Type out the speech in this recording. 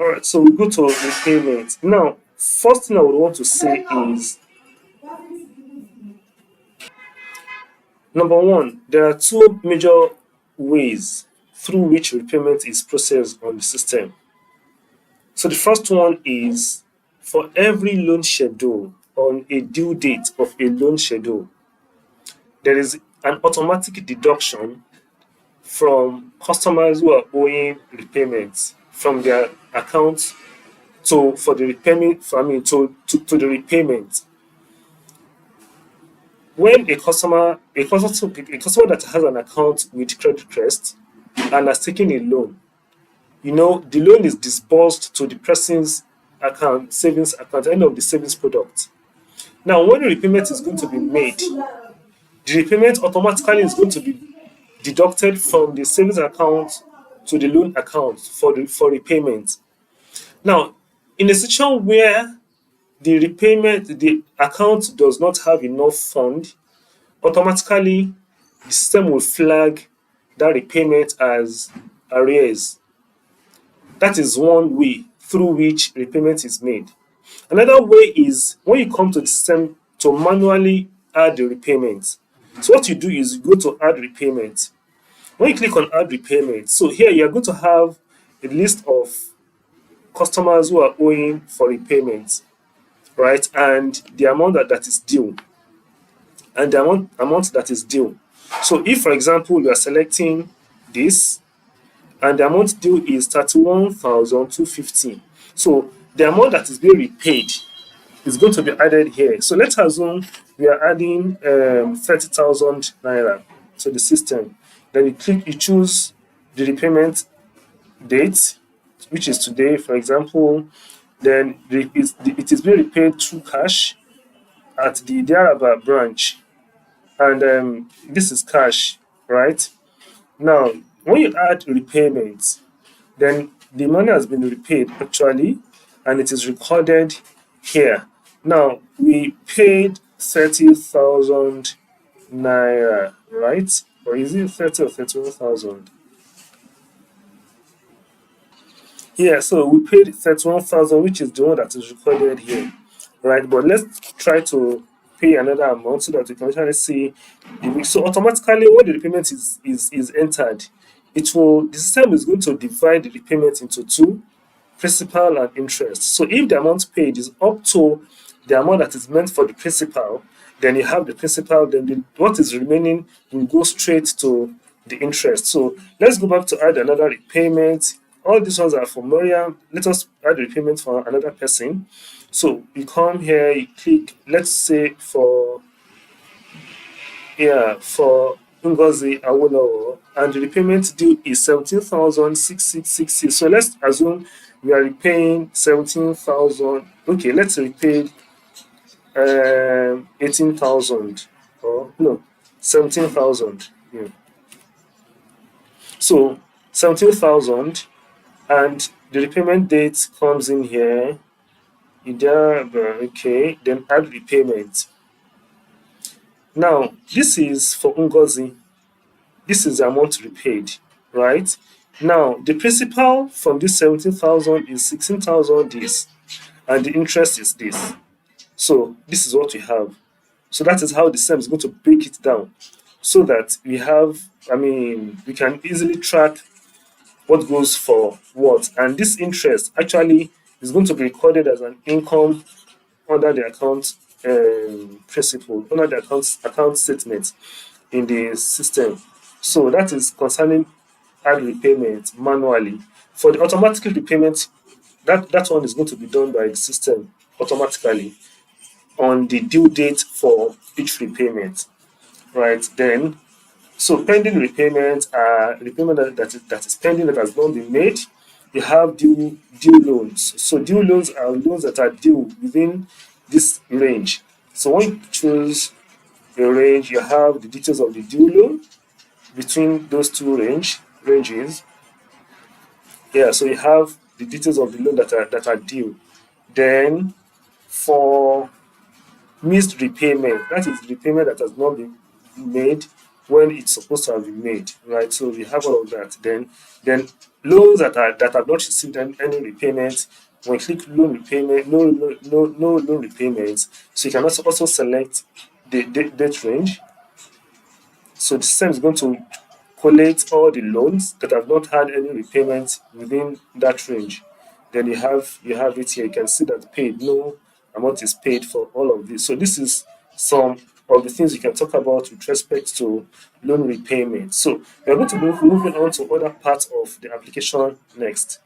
All right, so we go to repayment. Now, first thing I would want to say is number one, there are two major ways through which repayment is processed on the system. So the first one is for every loan schedule on a due date of a loan schedule, there is an automatic deduction from customers who are owing repayments from their accounts to for the repayment I mean to the repayment. When a customer that has an account with Credit Crest and has taken a loan, the loan is disbursed to the person's account, savings account, end of the savings product. Now, when the repayment is going to be made, the repayment automatically is going to be deducted from the savings account to the loan account for repayment. Now, in a situation where the account does not have enough fund, automatically the system will flag that repayment as arrears. That is one way through which repayment is made. Another way is when you come to the system to manually add the repayment. So what you do is you go to add repayment. When you click on add repayment, so here you are going to have a list of customers who are owing for repayment, right? And the amount that is due. And the amount that is due. So if, for example, you are selecting this and the amount due is 31,250. So the amount that is being repaid is going to be added here. So let's assume we are adding 30,000 naira to the system. Then you choose the repayment date, which is today, for example. Then it is being repaid through cash at the Diaraba branch, and this is cash, right? Now, when you add repayment, then the money has been repaid actually, and it is recorded here. Now, we paid 30,000 naira, right? Or is it 30 or 31,000? Yeah, so we paid 31,000, which is the one that is recorded here, right? But let's try to pay another amount so that we can actually see so automatically when the repayment is entered, the system is going to divide the repayment into two, principal and interest. So if the amount paid is up to the amount that is meant for the principal, then you have the principal, then what is remaining will go straight to the interest. So let's go back to add another repayment. All these ones are for Mariam. Let us add a repayment for another person. So you come here, you click, let's say for Ngozi Awolowo, and the repayment due is 17,6660. So let's assume we are repaying 17,000. Okay, let's repay 18,000 or no 17,000. Yeah. So 17,000, and the repayment date comes in here. Okay, then add repayment. Now, this is for Ngozi. This is the amount repaid, right? Now, the principal from this 17,000 is 16,000 this, and the interest is this. So, this is what we have. So, that is how the SEM is going to break it down so that we can easily track what goes for what. And this interest actually is going to be recorded as an income under the account principal, under the account statement in the system. So that is concerning add repayment manually. For the automatic repayment, that one is going to be done by the system automatically on the due date for each repayment, right? Then, so pending repayment, repayment that is pending that has not been made. You have due loans. So due loans are loans that are due within this range. So when you choose a range, you have the details of the due loan between those two ranges. Yeah, so you have the details of the loan that are due. Then for missed repayment, that is repayment that has not been made, when it's supposed to have been made, right? So we have all of that. Then loans that have not received any repayment. When you click loan repayment, no loan repayments. So you can also select the date range. So the system is going to collate all the loans that have not had any repayment within that range. Then you have it here. You can see that paid, no amount is paid for all of this. So this is some of the things you can talk about with respect to loan repayment. So we're going to moving on to other parts of the application next.